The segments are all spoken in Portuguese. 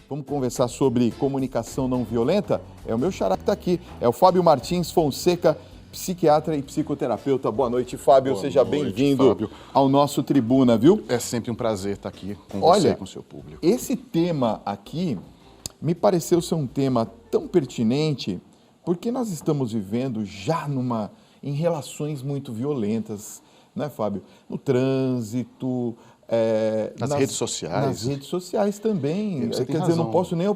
Vamos conversar sobre comunicação não violenta? É o meu xará que está aqui, é o Fábio Martins Fonseca, psiquiatra e psicoterapeuta. Boa noite, Fábio. Seja bem-vindo ao nosso Tribuna, viu? É sempre um prazer estar aqui com você e com o seu público. Esse tema aqui me pareceu ser um tema tão pertinente porque nós estamos vivendo já em relações muito violentas, né, Fábio? No trânsito, nas redes sociais. Nas redes sociais também. Você tem Quer dizer, razão. não posso nem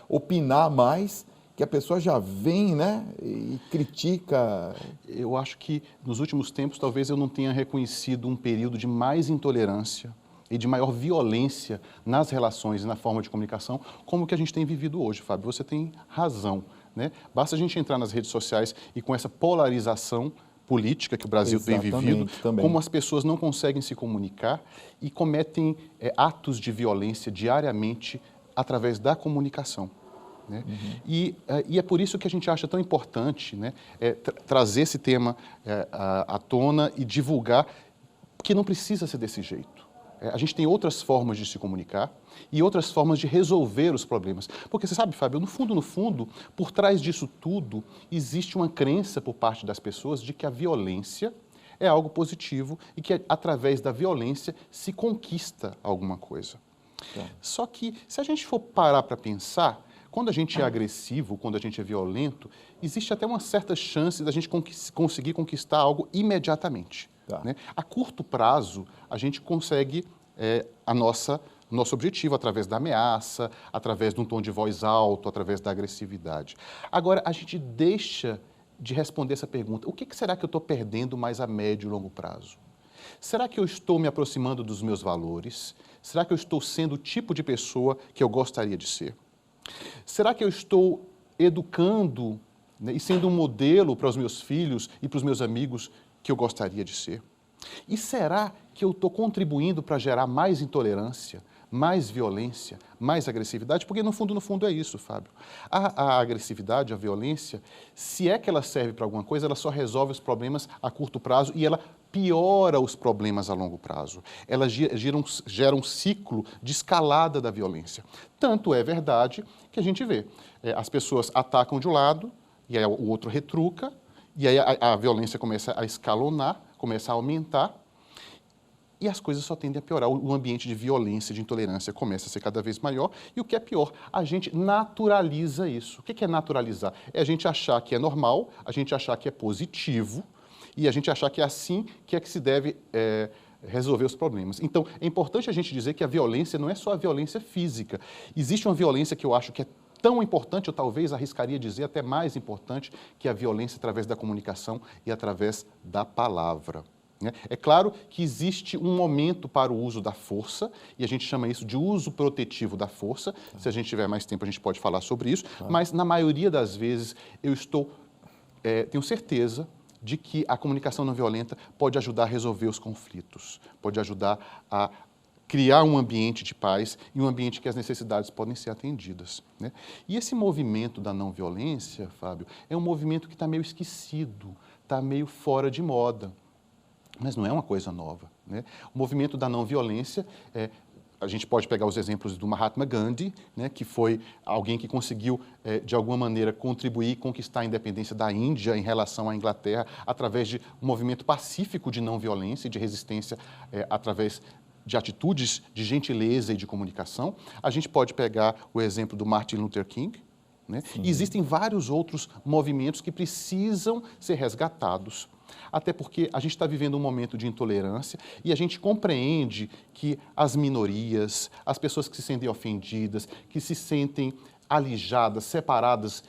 opinar mais, que a pessoa já vem, né, e critica. Eu acho que nos últimos tempos talvez eu não tenha reconhecido um período de mais intolerância e de maior violência nas relações e na forma de comunicação como o que a gente tem vivido hoje, Fábio. Você tem razão, né? Basta a gente entrar nas redes sociais e com essa polarização política que o Brasil tem vivido, como as pessoas não conseguem se comunicar e cometem atos de violência diariamente através da comunicação. Né? E é por isso que a gente acha tão importante, né, trazer esse tema à tona e divulgar que não precisa ser desse jeito. A gente tem outras formas de se comunicar e outras formas de resolver os problemas. Porque você sabe, Fábio, no fundo, por trás disso tudo, existe uma crença por parte das pessoas de que a violência é algo positivo e que através da violência se conquista alguma coisa. Só que se a gente for parar para pensar, quando a gente é agressivo, quando a gente é violento, existe até uma certa chance da gente conseguir conquistar algo imediatamente. Né? A curto prazo, a gente consegue nosso objetivo através da ameaça, através de um tom de voz alto, através da agressividade. Agora, a gente deixa de responder essa pergunta: o que será que eu estou perdendo mais a médio e longo prazo? Será que eu estou me aproximando dos meus valores? Será que eu estou sendo o tipo de pessoa que eu gostaria de ser? Será que eu estou educando, né, e sendo um modelo para os meus filhos e para os meus amigos que eu gostaria de ser? E será que eu estou contribuindo para gerar mais intolerância, mais violência, mais agressividade? Porque no fundo é isso, Fábio. A agressividade, a violência, se é que ela serve para alguma coisa, ela só resolve os problemas a curto prazo e ela piora os problemas a longo prazo. Ela gera um ciclo de escalada da violência. Tanto é verdade que a gente vê, as pessoas atacam de um lado e aí o outro retruca, e aí a violência começa a escalonar, começa a aumentar, e as coisas só tendem a piorar. O ambiente de violência, de intolerância começa a ser cada vez maior, e o que é pior, a gente naturaliza isso. O que é naturalizar? É a gente achar que é normal, a gente achar que é positivo, e a gente achar que é assim que se deve resolver os problemas. Então, é importante a gente dizer que a violência não é só a violência física. Existe uma violência que eu acho que é tão importante, ou talvez arriscaria dizer até mais importante, que a violência através da comunicação e através da palavra. Né? É claro que existe um momento para o uso da força, e a gente chama isso de uso protetivo da força. Se a gente tiver mais tempo, a gente pode falar sobre isso, mas na maioria das vezes eu tenho certeza de que a comunicação não violenta pode ajudar a resolver os conflitos, pode ajudar a criar um ambiente de paz e um ambiente que as necessidades podem ser atendidas. Né? E esse movimento da não violência, Fábio, é um movimento que está meio esquecido, está meio fora de moda, mas não é uma coisa nova. Né? O movimento da não violência a gente pode pegar os exemplos do Mahatma Gandhi, né, que foi alguém que conseguiu, de alguma maneira, contribuir e conquistar a independência da Índia em relação à Inglaterra através de um movimento pacífico de não violência e de resistência através de atitudes de gentileza e de comunicação. A gente pode pegar o exemplo do Martin Luther King, né? E existem vários outros movimentos que precisam ser resgatados, até porque a gente está vivendo um momento de intolerância e a gente compreende que as minorias, as pessoas que se sentem ofendidas, que se sentem alijadas, separadas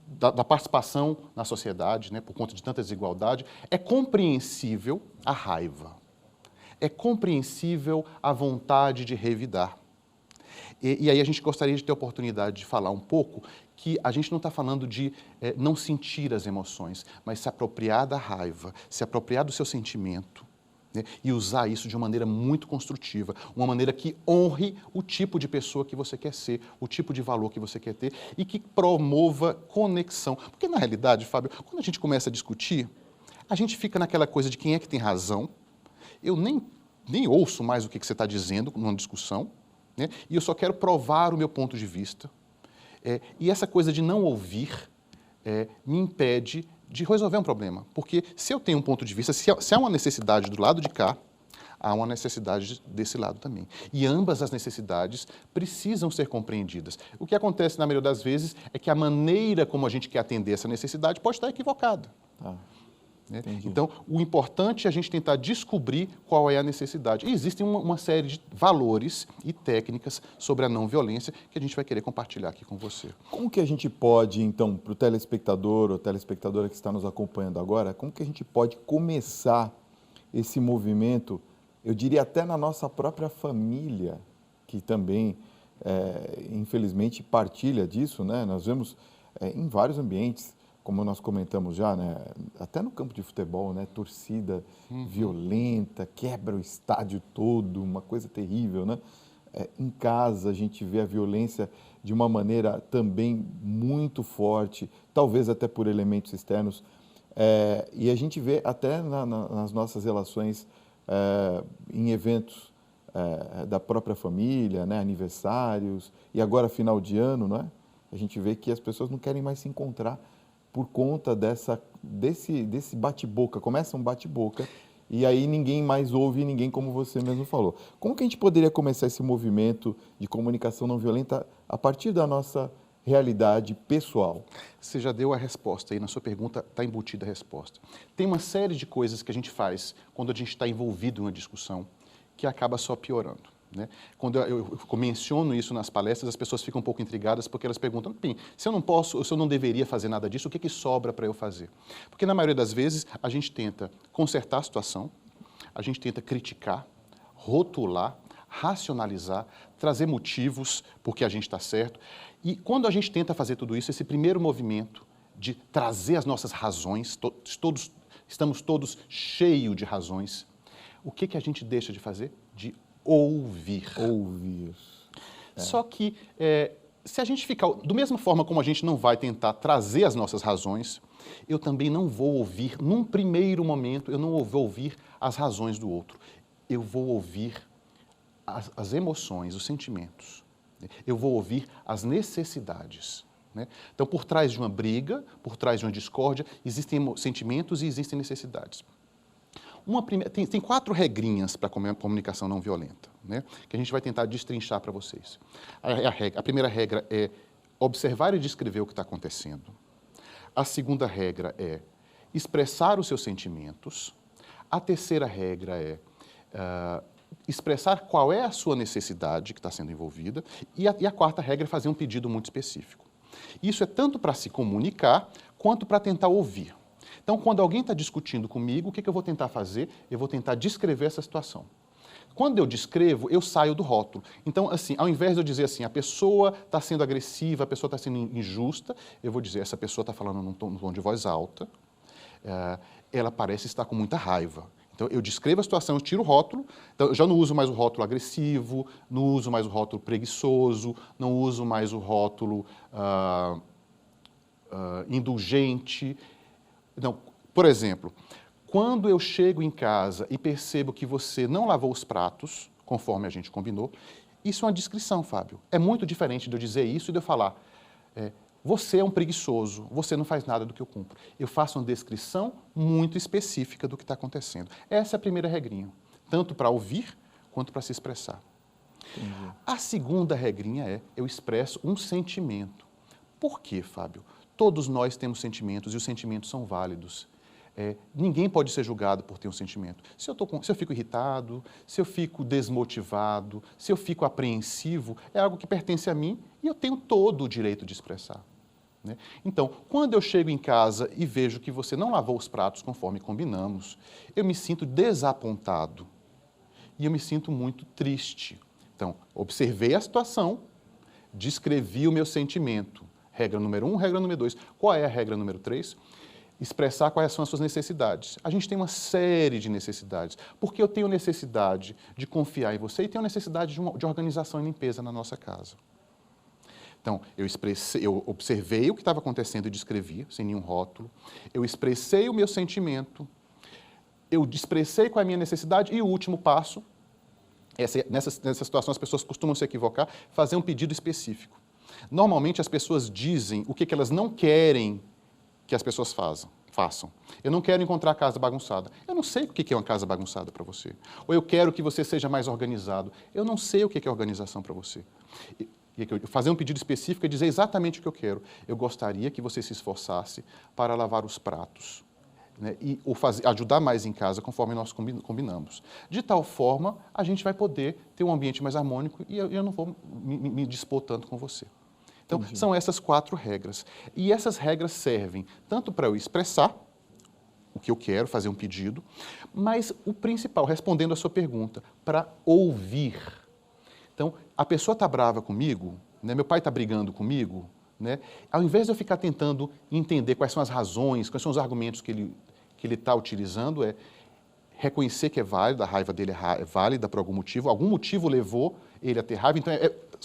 da participação na sociedade, né, por conta de tanta desigualdade, é compreensível a raiva, é compreensível a vontade de revidar. E aí a gente gostaria de ter a oportunidade de falar um pouco que a gente não está falando de não sentir as emoções, mas se apropriar da raiva, se apropriar do seu sentimento, né, e usar isso de uma maneira muito construtiva, uma maneira que honre o tipo de pessoa que você quer ser, o tipo de valor que você quer ter e que promova conexão. Porque, na realidade, Fábio, quando a gente começa a discutir, a gente fica naquela coisa de quem é que tem razão. Eu nem ouço mais o que você está dizendo numa discussão. né? E eu só quero provar o meu ponto de vista. E essa coisa de não ouvir me impede de resolver um problema. Porque se eu tenho um ponto de vista, se há uma necessidade do lado de cá, há uma necessidade desse lado também. E ambas as necessidades precisam ser compreendidas. O que acontece, na maioria das vezes, é que a maneira como a gente quer atender essa necessidade pode estar equivocada. Né? Então, o importante é a gente tentar descobrir qual é a necessidade. E existem uma série de valores e técnicas sobre a não violência que a gente vai querer compartilhar aqui com você. Como que a gente pode, então, para o telespectador ou telespectadora que está nos acompanhando agora, como que a gente pode começar esse movimento, eu diria até na nossa própria família, que também, infelizmente, partilha disso, né? Nós vemos em vários ambientes, como nós comentamos já, né? Até no campo de futebol, né? Torcida violenta, quebra o estádio todo, uma coisa terrível, né? Em casa a gente vê a violência de uma maneira também muito forte, talvez até por elementos externos, e a gente vê até nas nossas relações em eventos da própria família, né? Aniversários, e agora final de ano, não é? A gente vê que as pessoas não querem mais se encontrar por conta desse bate-boca. Começa um bate-boca e aí ninguém mais ouve ninguém, como você mesmo falou. Como que a gente poderia começar esse movimento de comunicação não violenta a partir da nossa realidade pessoal? Você já deu a resposta aí, na sua pergunta está embutida a resposta. Tem uma série de coisas que a gente faz quando a gente está envolvido em uma discussão que acaba só piorando. Né? Quando eu menciono isso nas palestras, as pessoas ficam um pouco intrigadas porque elas perguntam, se eu não posso, se eu não deveria fazer nada disso, o que sobra para eu fazer? Porque na maioria das vezes a gente tenta consertar a situação, a gente tenta criticar, rotular, racionalizar, trazer motivos porque a gente está certo. E quando a gente tenta fazer tudo isso, esse primeiro movimento de trazer as nossas razões, estamos todos cheios de razões, o que a gente deixa de fazer? De ouvir. Só que, se a gente ficar... Da mesma forma como a gente não vai tentar trazer as nossas razões, eu também não vou ouvir, num primeiro momento, eu não vou ouvir as razões do outro. Eu vou ouvir as emoções, os sentimentos. Eu vou ouvir as necessidades. Né? Então, por trás de uma briga, por trás de uma discórdia, existem sentimentos e existem necessidades. Tem 4 regrinhas para a comunicação não violenta, né, que a gente vai tentar destrinchar para vocês. A primeira regra é observar e descrever o que está acontecendo. A segunda regra é expressar os seus sentimentos. A terceira regra é expressar qual é a sua necessidade que está sendo envolvida. E a quarta regra é fazer um pedido muito específico. Isso é tanto para se comunicar quanto para tentar ouvir. Então, quando alguém está discutindo comigo, o que eu vou tentar fazer? Eu vou tentar descrever essa situação. Quando eu descrevo, eu saio do rótulo. Então, assim, ao invés de eu dizer assim, a pessoa está sendo agressiva, a pessoa está sendo injusta, eu vou dizer, essa pessoa está falando num tom de voz alta, ela parece estar com muita raiva. Então, eu descrevo a situação, eu tiro o rótulo, então, eu já não uso mais o rótulo agressivo, não uso mais o rótulo preguiçoso, não uso mais o rótulo indulgente. Então, por exemplo, quando eu chego em casa e percebo que você não lavou os pratos, conforme a gente combinou, isso é uma descrição, Fábio. É muito diferente de eu dizer isso e de eu falar, você é um preguiçoso, você não faz nada do que eu cumpro. Eu faço uma descrição muito específica do que está acontecendo. Essa é a primeira regrinha, tanto para ouvir quanto para se expressar. Entendi. A segunda regrinha é, eu expresso um sentimento. Por quê, Fábio? Todos nós temos sentimentos e os sentimentos são válidos. Ninguém pode ser julgado por ter um sentimento. Se eu fico irritado, se eu fico desmotivado, se eu fico apreensivo, é algo que pertence a mim e eu tenho todo o direito de expressar. Né? Então, quando eu chego em casa e vejo que você não lavou os pratos conforme combinamos, eu me sinto desapontado e eu me sinto muito triste. Então, observei a situação, descrevi o meu sentimento. Regra número 1, regra número 2. Qual é a regra número 3? Expressar quais são as suas necessidades. A gente tem uma série de necessidades, porque eu tenho necessidade de confiar em você e tenho necessidade de organização e limpeza na nossa casa. Então, eu observei o que estava acontecendo e descrevi, sem nenhum rótulo. Eu expressei o meu sentimento, eu expressei qual é a minha necessidade e o último passo, Nessa situação, as pessoas costumam se equivocar, fazer um pedido específico. Normalmente, as pessoas dizem o que elas não querem que as pessoas façam. Eu não quero encontrar a casa bagunçada. Eu não sei o que é uma casa bagunçada para você. Ou eu quero que você seja mais organizado. Eu não sei o que é organização para você. Fazer um pedido específico é dizer exatamente o que eu quero. Eu gostaria que você se esforçasse para lavar os pratos. Né, ou ajudar mais em casa, conforme nós combinamos. De tal forma, a gente vai poder ter um ambiente mais harmônico e eu não vou me dispor tanto com você. Então, Entendi. São essas 4 regras. E essas regras servem tanto para eu expressar o que eu quero, fazer um pedido, mas o principal, respondendo a sua pergunta, para ouvir. Então, a pessoa está brava comigo, né, meu pai está brigando comigo, né? Ao invés de eu ficar tentando entender quais são as razões, quais são os argumentos que ele está utilizando, é reconhecer que é válido, a raiva dele é válida por algum motivo levou ele a ter raiva, então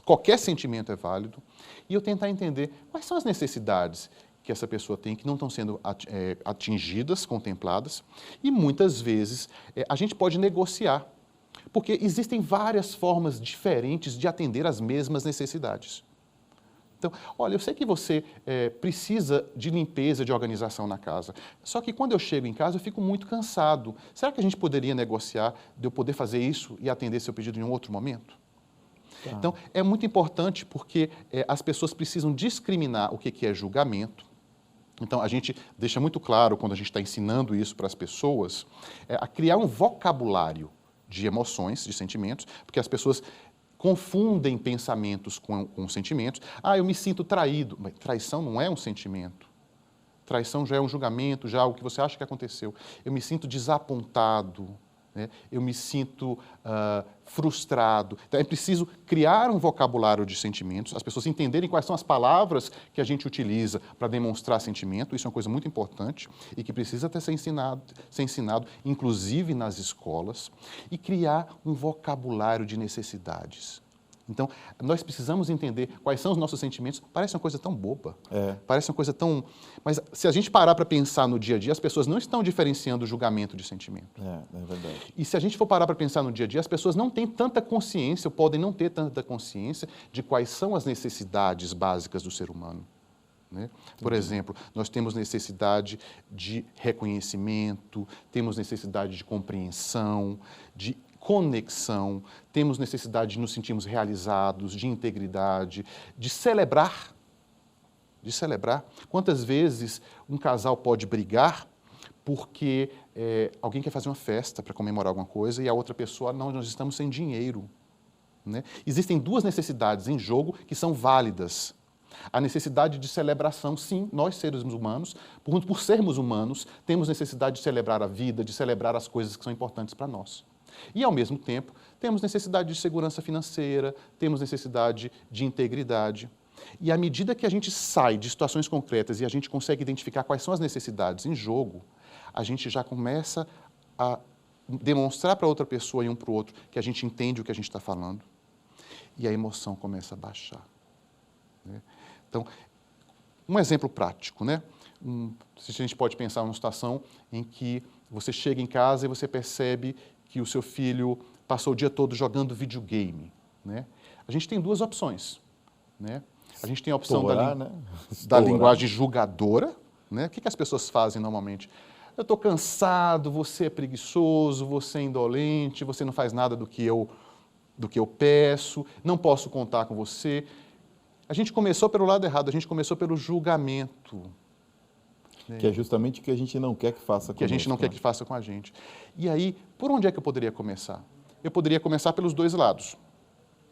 qualquer sentimento é válido, e eu tentar entender quais são as necessidades que essa pessoa tem que não estão sendo atingidas, contempladas, e muitas vezes a gente pode negociar, porque existem várias formas diferentes de atender às mesmas necessidades. Então, olha, eu sei que você precisa de limpeza, de organização na casa, só que quando eu chego em casa eu fico muito cansado. Será que a gente poderia negociar de eu poder fazer isso e atender seu pedido em um outro momento? Tá. Então, é muito importante porque as pessoas precisam discriminar o que é julgamento. Então, a gente deixa muito claro, quando a gente está ensinando isso para as pessoas, a criar um vocabulário de emoções, de sentimentos, porque as pessoas confundem pensamentos com sentimentos. Eu me sinto traído. Mas traição não é um sentimento. Traição já é um julgamento, já é algo que você acha que aconteceu. Eu me sinto desapontado, né? Eu me sinto frustrado. Então, é preciso criar um vocabulário de sentimentos, as pessoas entenderem quais são as palavras que a gente utiliza para demonstrar sentimento. Isso é uma coisa muito importante e que precisa ser ensinado, inclusive nas escolas, e criar um vocabulário de necessidades. Então, nós precisamos entender quais são os nossos sentimentos. Parece uma coisa tão boba, parece uma coisa tão... Mas se a gente parar para pensar no dia a dia, as pessoas não estão diferenciando o julgamento de sentimento. É verdade. E se a gente for parar para pensar no dia a dia, as pessoas não têm tanta consciência, ou podem não ter tanta consciência de quais são as necessidades básicas do ser humano. Né? Por exemplo, nós temos necessidade de reconhecimento, temos necessidade de compreensão, de conexão, temos necessidade de nos sentirmos realizados, de integridade, de celebrar. De celebrar. Quantas vezes um casal pode brigar porque alguém quer fazer uma festa para comemorar alguma coisa e a outra pessoa, não, nós estamos sem dinheiro. Né? Existem 2 necessidades em jogo que são válidas. A necessidade de celebração, sim, nós seres humanos, por sermos humanos, temos necessidade de celebrar a vida, de celebrar as coisas que são importantes para nós. E, ao mesmo tempo, temos necessidade de segurança financeira, temos necessidade de integridade. E à medida que a gente sai de situações concretas e a gente consegue identificar quais são as necessidades em jogo, a gente já começa a demonstrar para outra pessoa e um para o outro que a gente entende o que a gente está falando e a emoção começa a baixar. Né? Então, um exemplo prático, né? Se a gente pode pensar numa situação em que você chega em casa e você percebe que o seu filho passou o dia todo jogando videogame. Né? A gente tem 2 opções. Né? A gente tem a opção da linguagem julgadora. Né? O que as pessoas fazem normalmente? Eu estou cansado, você é preguiçoso, você é indolente, você não faz nada do que eu peço, não posso contar com você. A gente começou pelo lado errado, a gente começou pelo julgamento. Que é justamente o que a gente não quer que faça que a gente não quer que faça com a gente. E aí, por onde é que eu poderia começar? Eu poderia começar pelos 2 lados.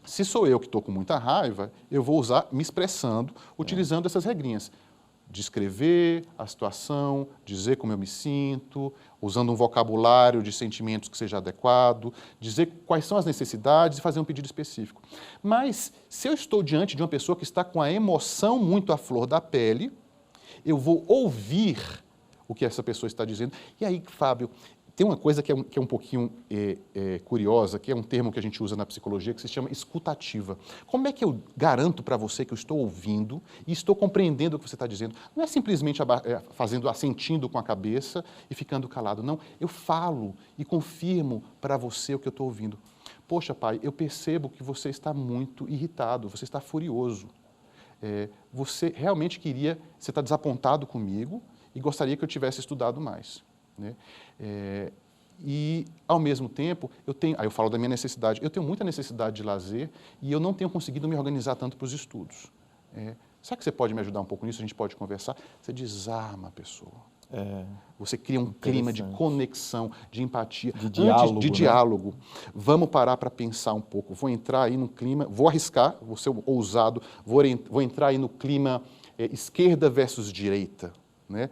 Se sou eu que estou com muita raiva, eu vou me expressando, utilizando essas regrinhas. Descrever a situação, dizer como eu me sinto, usando um vocabulário de sentimentos que seja adequado, dizer quais são as necessidades e fazer um pedido específico. Mas, se eu estou diante de uma pessoa que está com a emoção muito à flor da pele, eu vou ouvir o que essa pessoa está dizendo. E aí, Fábio, tem uma coisa que é um pouquinho curiosa, que é um termo que a gente usa na psicologia, que se chama escutativa. Como é que eu garanto para você que eu estou ouvindo e estou compreendendo o que você está dizendo? Não é simplesmente assentindo com a cabeça e ficando calado. Não, eu falo e confirmo para você o que eu estou ouvindo. poxa, pai, eu percebo que você está muito irritado, você está furioso. Você realmente queria, você está desapontado comigo e gostaria que eu tivesse estudado mais, né? E, ao mesmo tempo, aí eu falo da minha necessidade, eu tenho muita necessidade de lazer e eu não tenho conseguido me organizar tanto para os estudos. Será que você pode me ajudar um pouco nisso? A gente pode conversar? Você desarma a pessoa. Você cria um clima de conexão, de empatia, de diálogo. Vamos parar para pensar um pouco. Vou entrar aí no clima, vou arriscar, vou ser ousado, vou entrar aí no clima esquerda versus direita, né?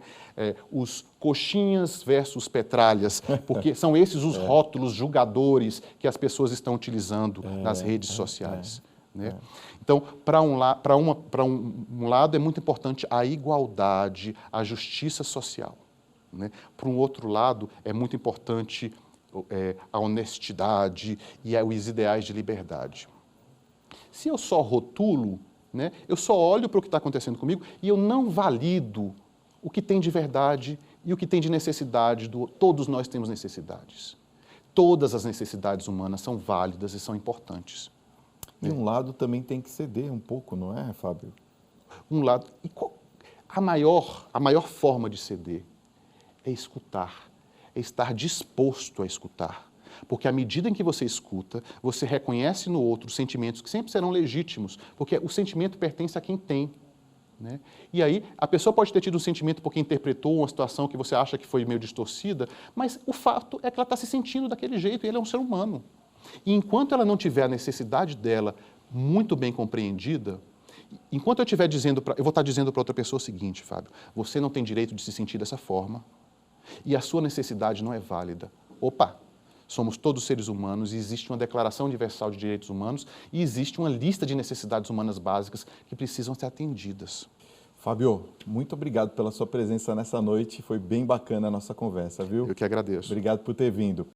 Os coxinhas versus petralhas, porque são esses os rótulos julgadores que as pessoas estão utilizando nas redes sociais. Né? Então, para um lado é muito importante a igualdade, a justiça social. Né? Para um outro lado é muito importante a honestidade e os ideais de liberdade. Se eu só rotulo, né, eu só olho para o que está acontecendo comigo e eu não valido o que tem de verdade e o que tem de necessidade. Todos nós temos necessidades. Todas as necessidades humanas são válidas e são importantes. E um lado também tem que ceder um pouco, não é, Fábio? Um lado. E a maior forma de ceder é escutar, é estar disposto a escutar. Porque à medida em que você escuta, você reconhece no outro sentimentos que sempre serão legítimos, porque o sentimento pertence a quem tem. Né? E aí, a pessoa pode ter tido um sentimento porque interpretou uma situação que você acha que foi meio distorcida, mas o fato é que ela está se sentindo daquele jeito e ele é um ser humano. E enquanto ela não tiver a necessidade dela muito bem compreendida, enquanto eu vou estar dizendo para outra pessoa o seguinte, Fábio, você não tem direito de se sentir dessa forma e a sua necessidade não é válida. Opa, somos todos seres humanos e existe uma Declaração Universal de Direitos Humanos e existe uma lista de necessidades humanas básicas que precisam ser atendidas. Fábio, muito obrigado pela sua presença nessa noite, foi bem bacana a nossa conversa, viu? Eu que agradeço. Obrigado por ter vindo.